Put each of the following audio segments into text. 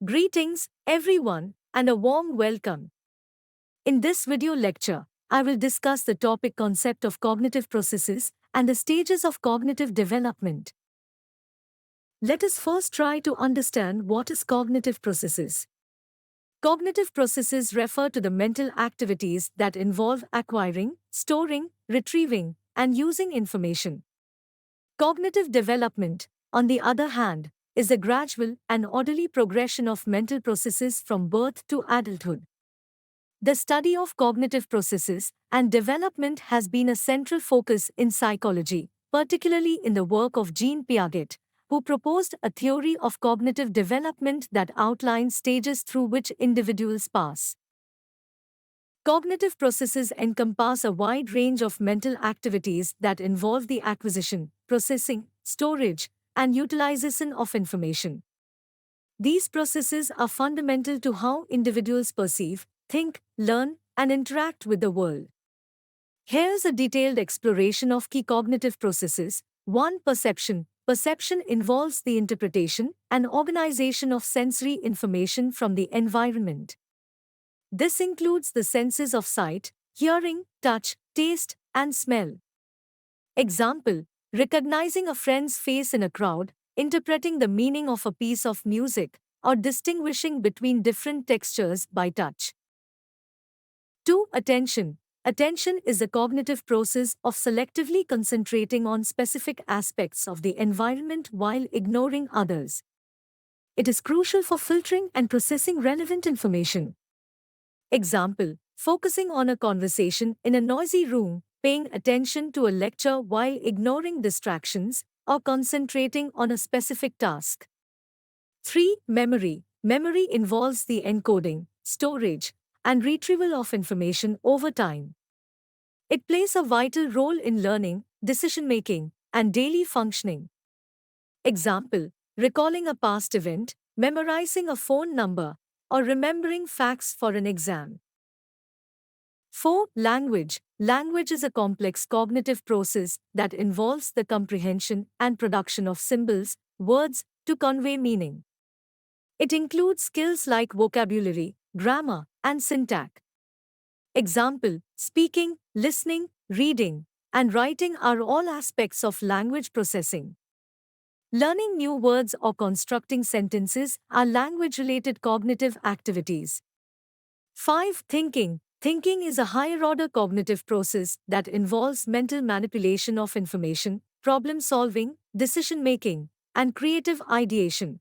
Greetings, everyone, and a warm welcome. In this video lecture, I will discuss the topic concept of cognitive processes and the stages of cognitive development. Let us first try to understand what is cognitive processes. Cognitive processes refer to the mental activities that involve acquiring, storing, retrieving, and using information. Cognitive development, on the other hand, is a gradual and orderly progression of mental processes from birth to adulthood. The study of cognitive processes and development has been a central focus in psychology, particularly in the work of Jean Piaget, who proposed a theory of cognitive development that outlines stages through which individuals pass. Cognitive processes encompass a wide range of mental activities that involve the acquisition, processing, storage, and utilization of information. These processes are fundamental to how individuals perceive, think, learn, and interact with the world. Here's a detailed exploration of key cognitive processes. 1. Perception. Perception involves the interpretation and organization of sensory information from the environment. This includes the senses of sight, hearing, touch, taste, and smell. Example: recognizing a friend's face in a crowd, interpreting the meaning of a piece of music, or distinguishing between different textures by touch. 2. Attention. Attention is a cognitive process of selectively concentrating on specific aspects of the environment while ignoring others. It is crucial for filtering and processing relevant information. Example: focusing on a conversation in a noisy room, paying attention to a lecture while ignoring distractions, or concentrating on a specific task. 3. Memory. Memory involves the encoding, storage, and retrieval of information over time. It plays a vital role in learning, decision-making, and daily functioning. Example: recalling a past event, memorizing a phone number, or remembering facts for an exam. 4. Language. Language is a complex cognitive process that involves the comprehension and production of symbols, words, to convey meaning. It includes skills like vocabulary, grammar, and syntax. Example: speaking, listening, reading, and writing are all aspects of language processing. Learning new words or constructing sentences are language-related cognitive activities. 5. Thinking. Thinking is a higher-order cognitive process that involves mental manipulation of information, problem-solving, decision-making, and creative ideation.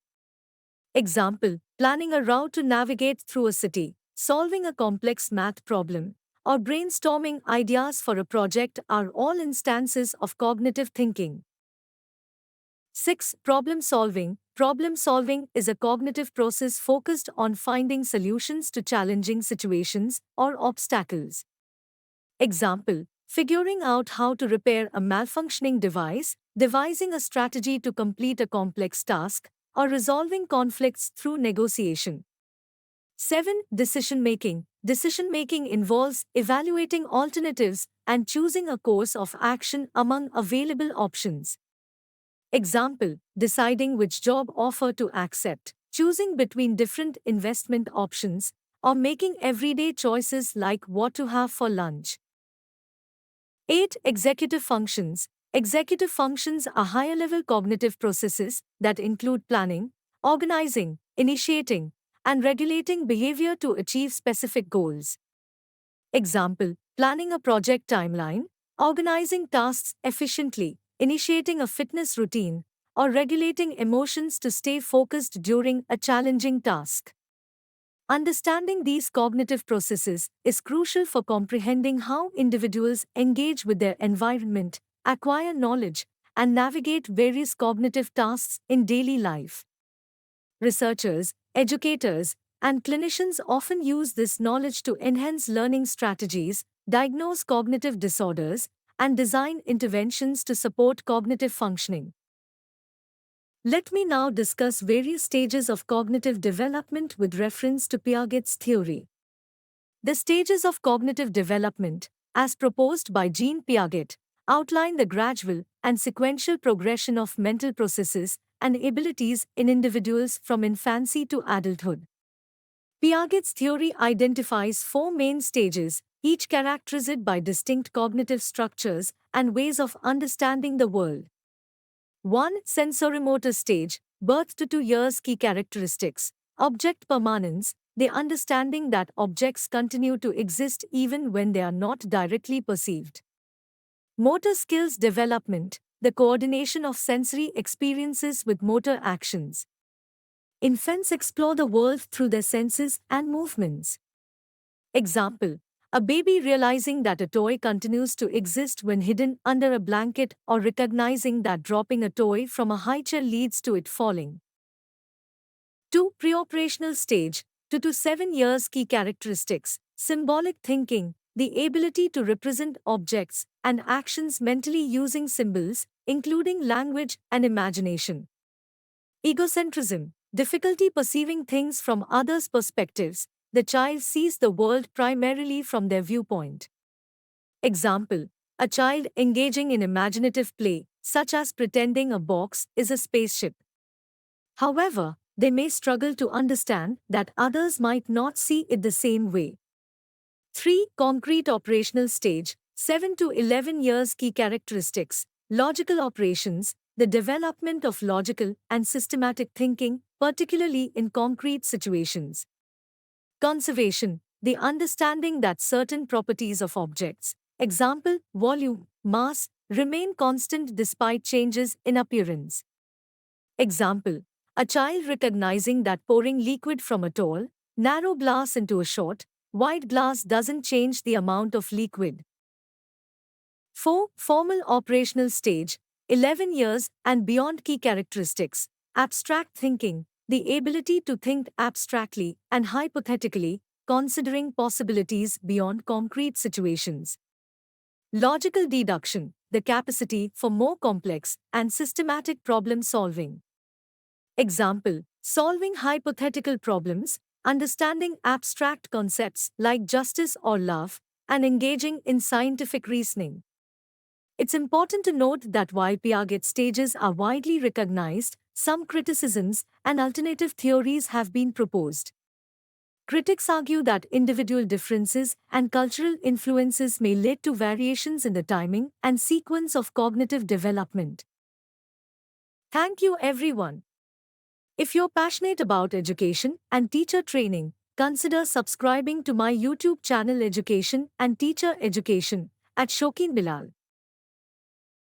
Example: planning a route to navigate through a city, solving a complex math problem, or brainstorming ideas for a project are all instances of cognitive thinking. 6. Problem solving. Problem solving is a cognitive process focused on finding solutions to challenging situations or obstacles. Example: figuring out how to repair a malfunctioning device, devising a strategy to complete a complex task, or resolving conflicts through negotiation. 7. Decision-making. Decision-making involves evaluating alternatives and choosing a course of action among available options. Example: deciding which job offer to accept, choosing between different investment options, or making everyday choices like what to have for lunch. 8. Executive functions. Executive functions are higher-level cognitive processes that include planning, organizing, initiating, and regulating behavior to achieve specific goals. Example: planning a project timeline, organizing tasks efficiently, initiating a fitness routine, or regulating emotions to stay focused during a challenging task. Understanding these cognitive processes is crucial for comprehending how individuals engage with their environment, acquire knowledge, and navigate various cognitive tasks in daily life. Researchers, educators, and clinicians often use this knowledge to enhance learning strategies, diagnose cognitive disorders, and design interventions to support cognitive functioning. Let me now discuss various stages of cognitive development with reference to Piaget's theory. The stages of cognitive development, as proposed by Jean Piaget, outline the gradual and sequential progression of mental processes and abilities in individuals from infancy to adulthood. Piaget's theory identifies four main stages, each characterized by distinct cognitive structures and ways of understanding the world. 1. Sensorimotor stage, birth to 2 years. Key characteristics: object permanence, the understanding that objects continue to exist even when they are not directly perceived. Motor skills development, the coordination of sensory experiences with motor actions. Infants explore the world through their senses and movements. Example: a baby realizing that a toy continues to exist when hidden under a blanket, or recognizing that dropping a toy from a high chair leads to it falling. 2. Preoperational stage, 2 to 7 years. Key characteristics: symbolic thinking, the ability to represent objects and actions mentally using symbols, including language and imagination. Egocentrism, difficulty perceiving things from others' perspectives, the child sees the world primarily from their viewpoint. Example: a child engaging in imaginative play, such as pretending a box is a spaceship. However, they may struggle to understand that others might not see it the same way. 3. Concrete operational stage, 7 to 11 years. Key characteristics: logical operations, the development of logical and systematic thinking, particularly in concrete situations. Conservation, the understanding that certain properties of objects, example, volume, mass, remain constant despite changes in appearance. Example: a child recognizing that pouring liquid from a tall, narrow glass into a short, wide glass doesn't change the amount of liquid. 4. Formal operational stage, 11 years and beyond. Key characteristics: abstract thinking, the ability to think abstractly and hypothetically, considering possibilities beyond concrete situations. Logical deduction, the capacity for more complex and systematic problem solving. Example: solving hypothetical problems, understanding abstract concepts like justice or love, and engaging in scientific reasoning. It's important to note that while Piaget stages are widely recognized, some criticisms and alternative theories have been proposed. Critics argue that individual differences and cultural influences may lead to variations in the timing and sequence of cognitive development. Thank you, everyone. If you're passionate about education and teacher training, consider subscribing to my YouTube channel Education and Teacher Education at Shokeen Bilal.